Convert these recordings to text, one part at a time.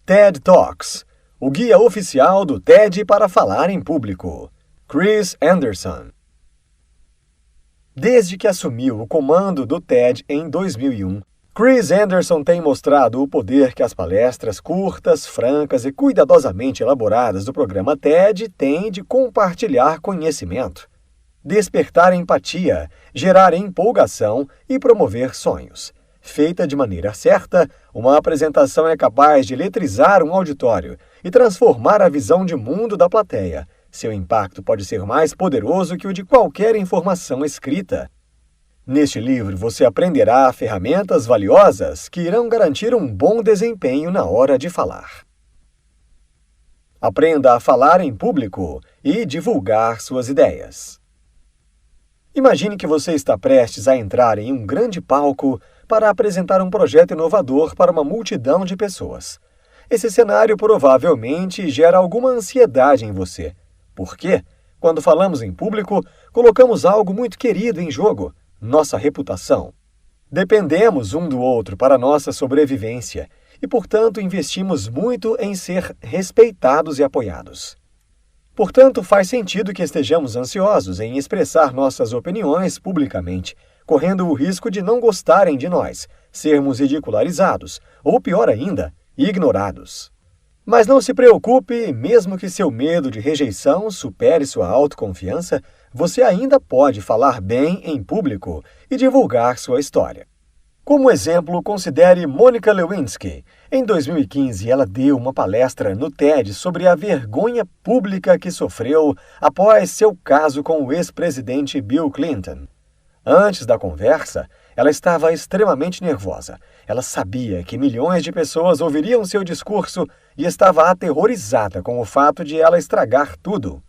TED Talks, o guia oficial do TED para falar em público. Chris Anderson. Desde que assumiu o comando do TED em 2001, Chris Anderson tem mostrado o poder que as palestras curtas, francas e cuidadosamente elaboradas do programa TED têm de compartilhar conhecimento, despertar empatia, gerar empolgação e promover sonhos. Feita de maneira certa, uma apresentação é capaz de eletrizar um auditório e transformar a visão de mundo da plateia. Seu impacto pode ser mais poderoso que o de qualquer informação escrita. Neste livro, você aprenderá ferramentas valiosas que irão garantir um bom desempenho na hora de falar. Aprenda a falar em público e divulgar suas ideias. Imagine que você está prestes a entrar em um grande palco para apresentar um projeto inovador para uma multidão de pessoas. Esse cenário provavelmente gera alguma ansiedade em você. Por quê? Quando falamos em público, colocamos algo muito querido em jogo, nossa reputação. Dependemos um do outro para nossa sobrevivência e, portanto, investimos muito em ser respeitados e apoiados. Portanto, faz sentido que estejamos ansiosos em expressar nossas opiniões publicamente, correndo o risco de não gostarem de nós, sermos ridicularizados, ou pior ainda, ignorados. Mas não se preocupe, mesmo que seu medo de rejeição supere sua autoconfiança, você ainda pode falar bem em público e divulgar sua história. Como exemplo, considere Monica Lewinsky. Em 2015, ela deu uma palestra no TED sobre a vergonha pública que sofreu após seu caso com o ex-presidente Bill Clinton. Antes da conversa, ela estava extremamente nervosa. Ela sabia que milhões de pessoas ouviriam seu discurso e estava aterrorizada com o fato de ela estragar tudo,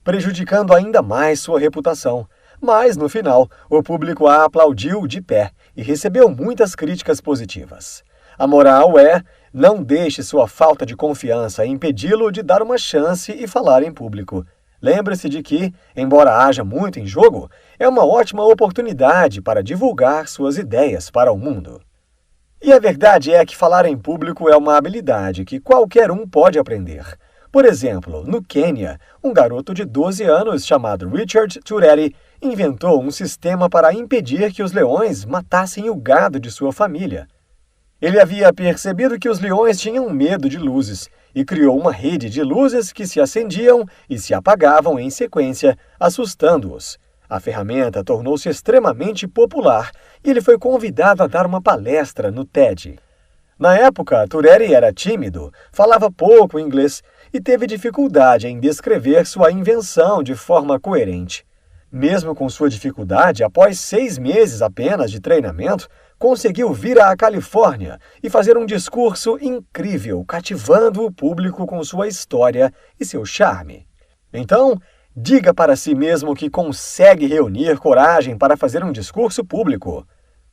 prejudicando ainda mais sua reputação. Mas, no final, o público a aplaudiu de pé e recebeu muitas críticas positivas. A moral é, não deixe sua falta de confiança impedi-lo de dar uma chance e falar em público. Lembre-se de que, embora haja muito em jogo, é uma ótima oportunidade para divulgar suas ideias para o mundo. E a verdade é que falar em público é uma habilidade que qualquer um pode aprender. Por exemplo, no Quênia, um garoto de 12 anos chamado Richard Tureri inventou um sistema para impedir que os leões matassem o gado de sua família. Ele havia percebido que os leões tinham medo de luzes e criou uma rede de luzes que se acendiam e se apagavam em sequência, assustando-os. A ferramenta tornou-se extremamente popular e ele foi convidado a dar uma palestra no TED. Na época, Tureri era tímido, falava pouco inglês e teve dificuldade em descrever sua invenção de forma coerente. Mesmo com sua dificuldade, após 6 meses apenas de treinamento, conseguiu vir à Califórnia e fazer um discurso incrível, cativando o público com sua história e seu charme. Então, diga para si mesmo que consegue reunir coragem para fazer um discurso público.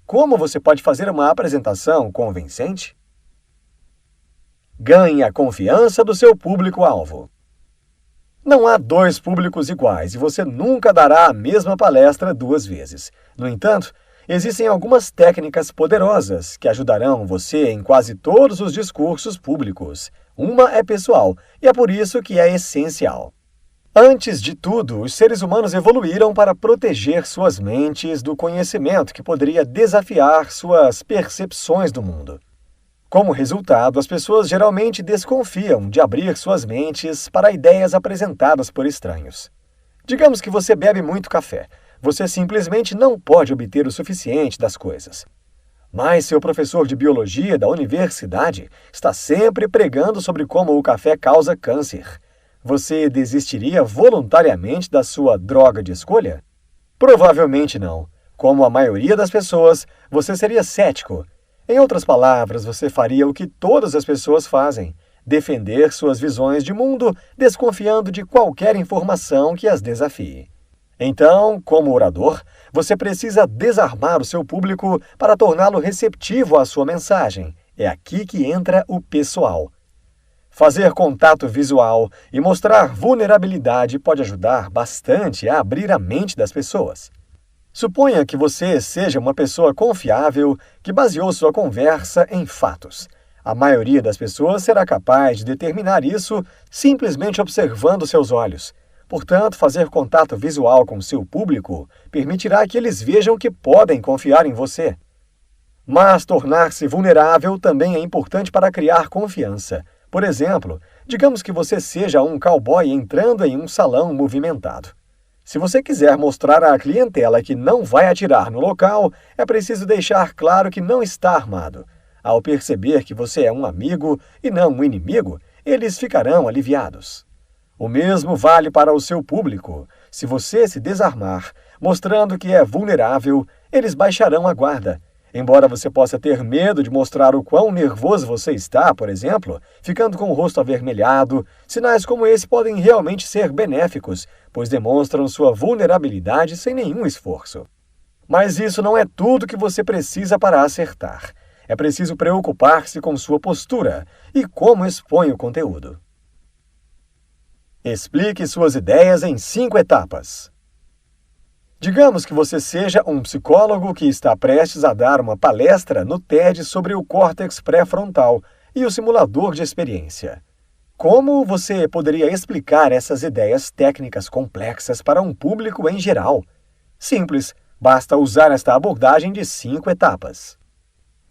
Como você pode fazer uma apresentação convincente? Ganhe a confiança do seu público-alvo. Não há 2 públicos iguais e você nunca dará a mesma palestra 2 vezes. No entanto, existem algumas técnicas poderosas que ajudarão você em quase todos os discursos públicos. Uma é pessoal e é por isso que é essencial. Antes de tudo, os seres humanos evoluíram para proteger suas mentes do conhecimento que poderia desafiar suas percepções do mundo. Como resultado, as pessoas geralmente desconfiam de abrir suas mentes para ideias apresentadas por estranhos. Digamos que você bebe muito café. Você simplesmente não pode obter o suficiente das coisas. Mas seu professor de biologia da universidade está sempre pregando sobre como o café causa câncer. Você desistiria voluntariamente da sua droga de escolha? Provavelmente não. Como a maioria das pessoas, você seria cético. Em outras palavras, você faria o que todas as pessoas fazem: defender suas visões de mundo, desconfiando de qualquer informação que as desafie. Então, como orador, você precisa desarmar o seu público para torná-lo receptivo à sua mensagem. É aqui que entra o pessoal. Fazer contato visual e mostrar vulnerabilidade pode ajudar bastante a abrir a mente das pessoas. Suponha que você seja uma pessoa confiável que baseou sua conversa em fatos. A maioria das pessoas será capaz de determinar isso simplesmente observando seus olhos. Portanto, fazer contato visual com seu público permitirá que eles vejam que podem confiar em você. Mas tornar-se vulnerável também é importante para criar confiança. Por exemplo, digamos que você seja um cowboy entrando em um salão movimentado. Se você quiser mostrar à clientela que não vai atirar no local, é preciso deixar claro que não está armado. Ao perceber que você é um amigo e não um inimigo, eles ficarão aliviados. O mesmo vale para o seu público. Se você se desarmar, mostrando que é vulnerável, eles baixarão a guarda. Embora você possa ter medo de mostrar o quão nervoso você está, por exemplo, ficando com o rosto avermelhado, sinais como esse podem realmente ser benéficos, pois demonstram sua vulnerabilidade sem nenhum esforço. Mas isso não é tudo que você precisa para acertar. É preciso preocupar-se com sua postura e como expõe o conteúdo. Explique suas ideias em 5 etapas. Digamos que você seja um psicólogo que está prestes a dar uma palestra no TED sobre o córtex pré-frontal e o simulador de experiência. Como você poderia explicar essas ideias técnicas complexas para um público em geral? Simples, basta usar esta abordagem de 5 etapas.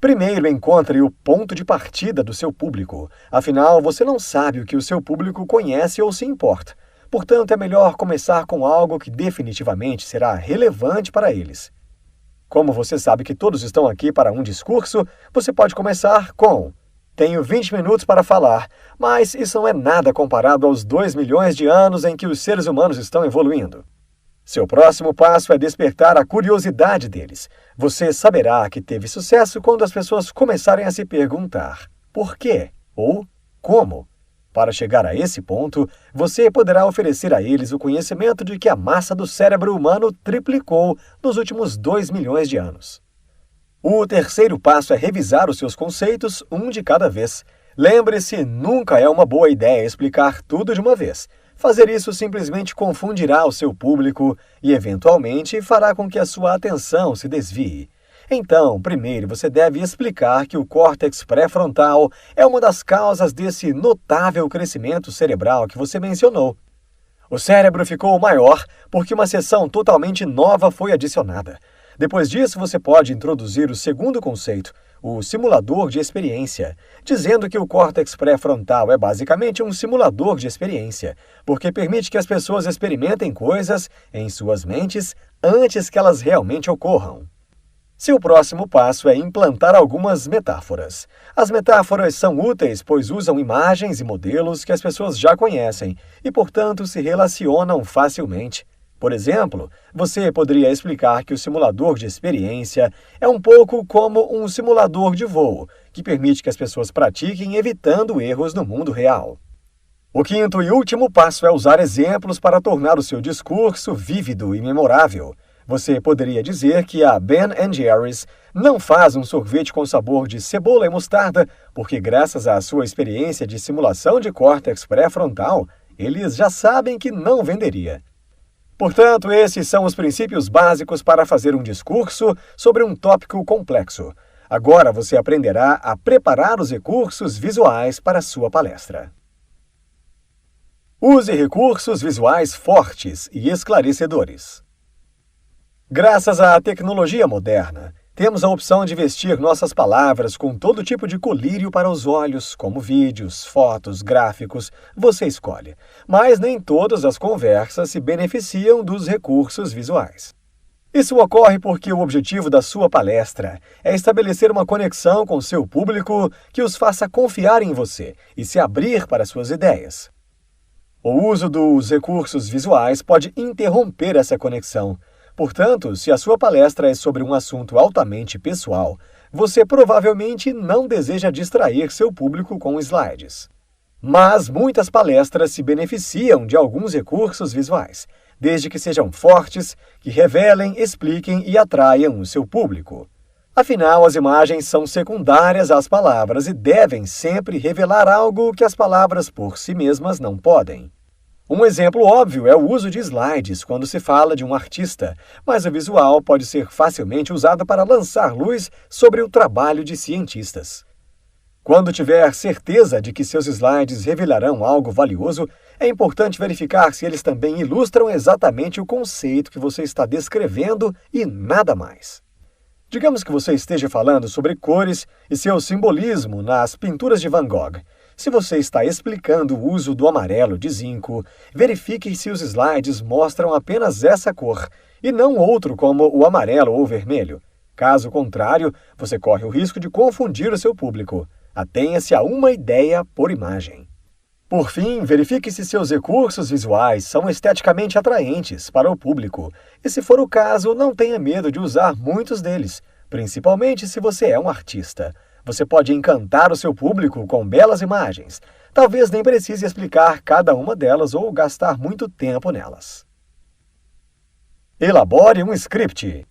Primeiro, encontre o ponto de partida do seu público. Afinal, você não sabe o que o seu público conhece ou se importa. Portanto, é melhor começar com algo que definitivamente será relevante para eles. Como você sabe que todos estão aqui para um discurso, você pode começar com: tenho 20 minutos para falar, mas isso não é nada comparado aos 2 milhões de anos em que os seres humanos estão evoluindo. Seu próximo passo é despertar a curiosidade deles. Você saberá que teve sucesso quando as pessoas começarem a se perguntar por quê ou como. Para chegar a esse ponto, você poderá oferecer a eles o conhecimento de que a massa do cérebro humano triplicou nos últimos 2 milhões de anos. O terceiro passo é revisar os seus conceitos, um de cada vez. Lembre-se, nunca é uma boa ideia explicar tudo de uma vez. Fazer isso simplesmente confundirá o seu público e, eventualmente, fará com que a sua atenção se desvie. Então, primeiro você deve explicar que o córtex pré-frontal é uma das causas desse notável crescimento cerebral que você mencionou. O cérebro ficou maior porque uma seção totalmente nova foi adicionada. Depois disso, você pode introduzir o segundo conceito, o simulador de experiência, dizendo que o córtex pré-frontal é basicamente um simulador de experiência, porque permite que as pessoas experimentem coisas em suas mentes antes que elas realmente ocorram. Seu próximo passo é implantar algumas metáforas. As metáforas são úteis, pois usam imagens e modelos que as pessoas já conhecem e, portanto, se relacionam facilmente. Por exemplo, você poderia explicar que o simulador de experiência é um pouco como um simulador de voo, que permite que as pessoas pratiquem evitando erros no mundo real. O quinto e último passo é usar exemplos para tornar o seu discurso vívido e memorável. Você poderia dizer que a Ben & Jerry's não faz um sorvete com sabor de cebola e mostarda, porque graças à sua experiência de simulação de córtex pré-frontal, eles já sabem que não venderia. Portanto, esses são os princípios básicos para fazer um discurso sobre um tópico complexo. Agora você aprenderá a preparar os recursos visuais para a sua palestra. Use recursos visuais fortes e esclarecedores. Graças à tecnologia moderna, temos a opção de vestir nossas palavras com todo tipo de colírio para os olhos, como vídeos, fotos, gráficos, você escolhe. Mas nem todas as conversas se beneficiam dos recursos visuais. Isso ocorre porque o objetivo da sua palestra é estabelecer uma conexão com seu público que os faça confiar em você e se abrir para suas ideias. O uso dos recursos visuais pode interromper essa conexão. Portanto, se a sua palestra é sobre um assunto altamente pessoal, você provavelmente não deseja distrair seu público com slides. Mas muitas palestras se beneficiam de alguns recursos visuais, desde que sejam fortes, que revelem, expliquem e atraiam o seu público. Afinal, as imagens são secundárias às palavras e devem sempre revelar algo que as palavras por si mesmas não podem. Um exemplo óbvio é o uso de slides quando se fala de um artista, mas o visual pode ser facilmente usado para lançar luz sobre o trabalho de cientistas. Quando tiver certeza de que seus slides revelarão algo valioso, é importante verificar se eles também ilustram exatamente o conceito que você está descrevendo e nada mais. Digamos que você esteja falando sobre cores e seu simbolismo nas pinturas de Van Gogh. Se você está explicando o uso do amarelo de zinco, verifique se os slides mostram apenas essa cor e não outro como o amarelo ou vermelho. Caso contrário, você corre o risco de confundir o seu público. Atenha-se a uma ideia por imagem. Por fim, verifique se seus recursos visuais são esteticamente atraentes para o público. E se for o caso, não tenha medo de usar muitos deles, principalmente se você é um artista. Você pode encantar o seu público com belas imagens. Talvez nem precise explicar cada uma delas ou gastar muito tempo nelas. Elabore um script.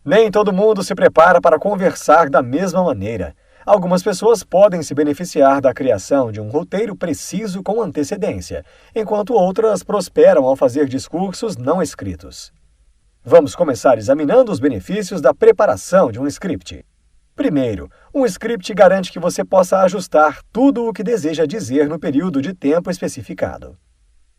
Nem todo mundo se prepara para conversar da mesma maneira. Algumas pessoas podem se beneficiar da criação de um roteiro preciso com antecedência, enquanto outras prosperam ao fazer discursos não escritos. Vamos começar examinando os benefícios da preparação de um script. Primeiro, um script garante que você possa ajustar tudo o que deseja dizer no período de tempo especificado.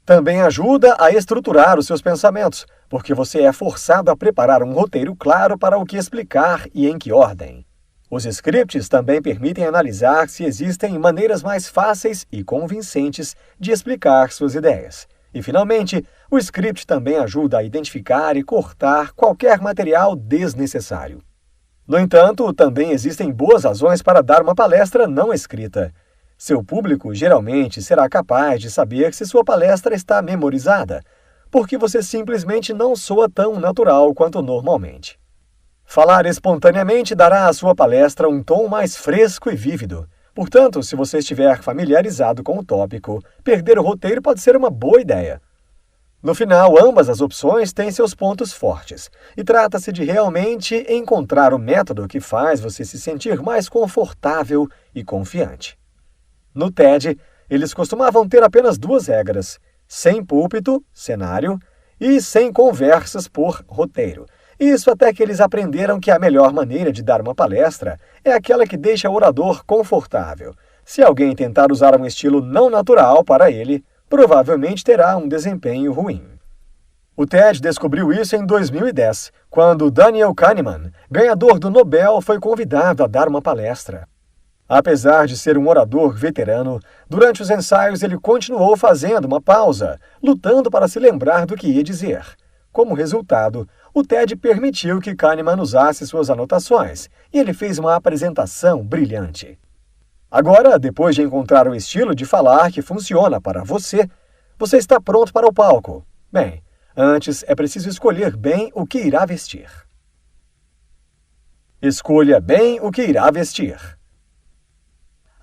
Também ajuda a estruturar os seus pensamentos, porque você é forçado a preparar um roteiro claro para o que explicar e em que ordem. Os scripts também permitem analisar se existem maneiras mais fáceis e convincentes de explicar suas ideias. E, finalmente, o script também ajuda a identificar e cortar qualquer material desnecessário. No entanto, também existem boas razões para dar uma palestra não escrita. Seu público geralmente será capaz de saber se sua palestra está memorizada, porque você simplesmente não soa tão natural quanto normalmente. Falar espontaneamente dará à sua palestra um tom mais fresco e vívido. Portanto, se você estiver familiarizado com o tópico, perder o roteiro pode ser uma boa ideia. No final, ambas as opções têm seus pontos fortes, e trata-se de realmente encontrar o método que faz você se sentir mais confortável e confiante. No TED, eles costumavam ter apenas 2 regras: sem púlpito, cenário, e sem conversas por roteiro. Isso até que eles aprenderam que a melhor maneira de dar uma palestra é aquela que deixa o orador confortável. Se alguém tentar usar um estilo não natural para ele, provavelmente terá um desempenho ruim. O TED descobriu isso em 2010, quando Daniel Kahneman, ganhador do Nobel, foi convidado a dar uma palestra. Apesar de ser um orador veterano, durante os ensaios ele continuou fazendo uma pausa, lutando para se lembrar do que ia dizer. Como resultado, o TED permitiu que Kahneman usasse suas anotações, e ele fez uma apresentação brilhante. Agora, depois de encontrar o estilo de falar que funciona para você, você está pronto para o palco. Bem, antes é preciso escolher bem o que irá vestir. Escolha bem o que irá vestir.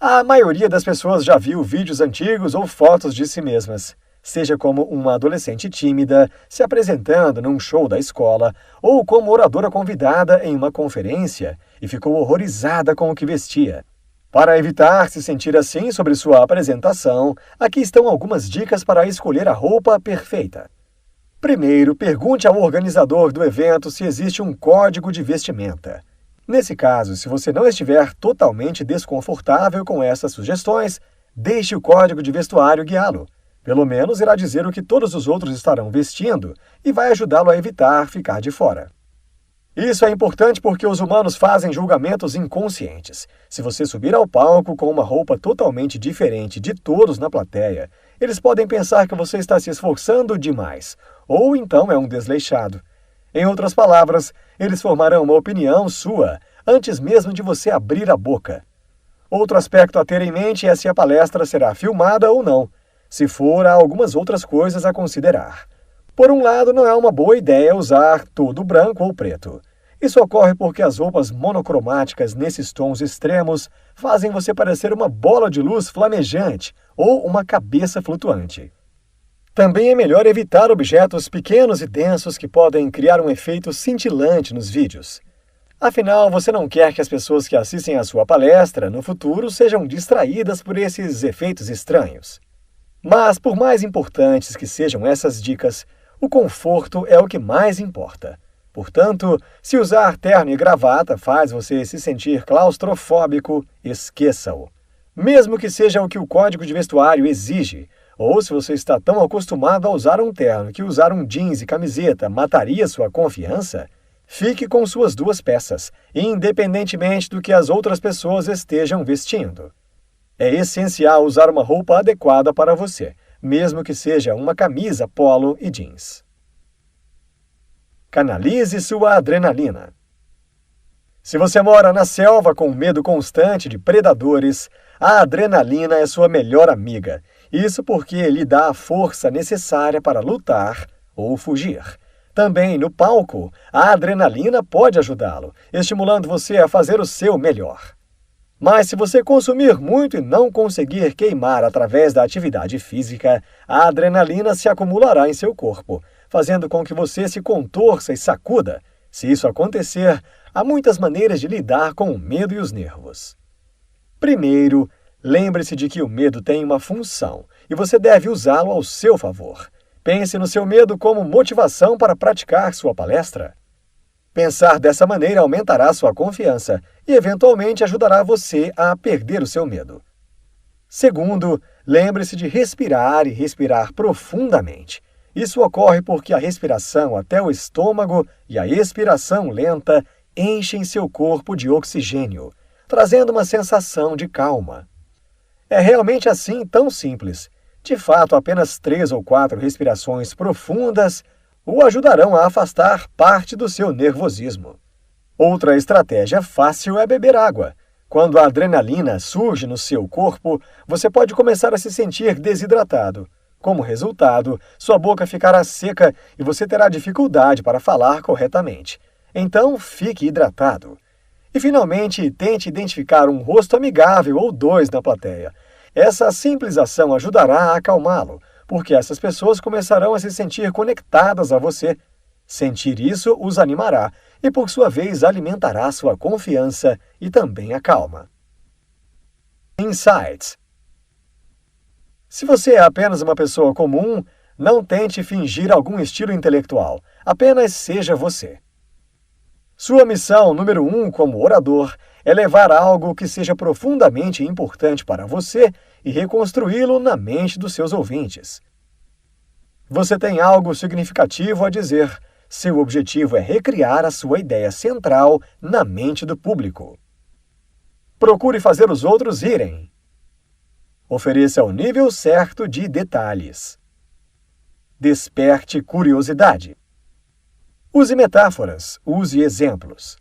A maioria das pessoas já viu vídeos antigos ou fotos de si mesmas, seja como uma adolescente tímida se apresentando num show da escola ou como oradora convidada em uma conferência e ficou horrorizada com o que vestia. Para evitar se sentir assim sobre sua apresentação, aqui estão algumas dicas para escolher a roupa perfeita. Primeiro, pergunte ao organizador do evento se existe um código de vestimenta. Nesse caso, se você não estiver totalmente desconfortável com essas sugestões, deixe o código de vestuário guiá-lo. Pelo menos irá dizer o que todos os outros estarão vestindo e vai ajudá-lo a evitar ficar de fora. Isso é importante porque os humanos fazem julgamentos inconscientes. Se você subir ao palco com uma roupa totalmente diferente de todos na plateia, eles podem pensar que você está se esforçando demais, ou então é um desleixado. Em outras palavras, eles formarão uma opinião sua antes mesmo de você abrir a boca. Outro aspecto a ter em mente é se a palestra será filmada ou não. Se for, há algumas outras coisas a considerar. Por um lado, não é uma boa ideia usar todo branco ou preto. Isso ocorre porque as roupas monocromáticas nesses tons extremos fazem você parecer uma bola de luz flamejante ou uma cabeça flutuante. Também é melhor evitar objetos pequenos e densos que podem criar um efeito cintilante nos vídeos. Afinal, você não quer que as pessoas que assistem à sua palestra no futuro sejam distraídas por esses efeitos estranhos. Mas, por mais importantes que sejam essas dicas, o conforto é o que mais importa. Portanto, se usar terno e gravata faz você se sentir claustrofóbico, esqueça-o. Mesmo que seja o que o código de vestuário exige, ou se você está tão acostumado a usar um terno que usar um jeans e camiseta mataria sua confiança, fique com suas duas peças, independentemente do que as outras pessoas estejam vestindo. É essencial usar uma roupa adequada para você, mesmo que seja uma camisa polo e jeans. Canalize sua adrenalina. Se você mora na selva com medo constante de predadores, a adrenalina é sua melhor amiga. Isso porque lhe dá a força necessária para lutar ou fugir. Também no palco, a adrenalina pode ajudá-lo, estimulando você a fazer o seu melhor. Mas se você consumir muito e não conseguir queimar através da atividade física, a adrenalina se acumulará em seu corpo, fazendo com que você se contorça e sacuda. Se isso acontecer, há muitas maneiras de lidar com o medo e os nervos. Primeiro, lembre-se de que o medo tem uma função e você deve usá-lo ao seu favor. Pense no seu medo como motivação para praticar sua palestra. Pensar dessa maneira aumentará sua confiança e, eventualmente, ajudará você a perder o seu medo. Segundo, lembre-se de respirar e respirar profundamente. Isso ocorre porque a respiração até o estômago e a expiração lenta enchem seu corpo de oxigênio, trazendo uma sensação de calma. É realmente assim tão simples. De fato, apenas 3 ou 4 respirações profundas o ajudarão a afastar parte do seu nervosismo. Outra estratégia fácil é beber água. Quando a adrenalina surge no seu corpo, você pode começar a se sentir desidratado. Como resultado, sua boca ficará seca e você terá dificuldade para falar corretamente. Então, fique hidratado. E, finalmente, tente identificar um rosto amigável ou 2 na plateia. Essa simples ação ajudará a acalmá-lo, porque essas pessoas começarão a se sentir conectadas a você. Sentir isso os animará e, por sua vez, alimentará sua confiança e também a calma. Insights. Se você é apenas uma pessoa comum, não tente fingir algum estilo intelectual. Apenas seja você. Sua missão número 1 como orador é levar algo que seja profundamente importante para você e reconstruí-lo na mente dos seus ouvintes. Você tem algo significativo a dizer. Seu objetivo é recriar a sua ideia central na mente do público. Procure fazer os outros rirem. Ofereça o nível certo de detalhes. Desperte curiosidade. Use metáforas, use exemplos.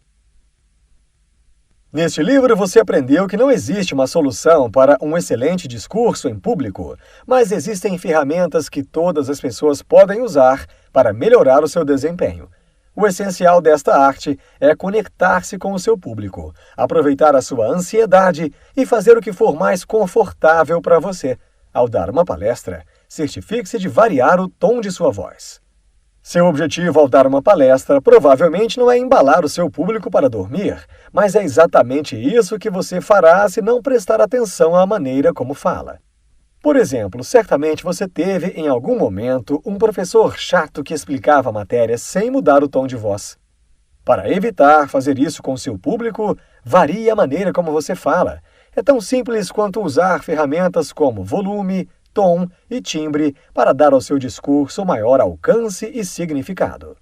Neste livro você aprendeu que não existe uma solução para um excelente discurso em público, mas existem ferramentas que todas as pessoas podem usar para melhorar o seu desempenho. O essencial desta arte é conectar-se com o seu público, aproveitar a sua ansiedade e fazer o que for mais confortável para você. Ao dar uma palestra, certifique-se de variar o tom de sua voz. Seu objetivo ao dar uma palestra provavelmente não é embalar o seu público para dormir, mas é exatamente isso que você fará se não prestar atenção à maneira como fala. Por exemplo, certamente você teve em algum momento um professor chato que explicava a matéria sem mudar o tom de voz. Para evitar fazer isso com seu público, varie a maneira como você fala. É tão simples quanto usar ferramentas como volume, tom e timbre para dar ao seu discurso maior alcance e significado.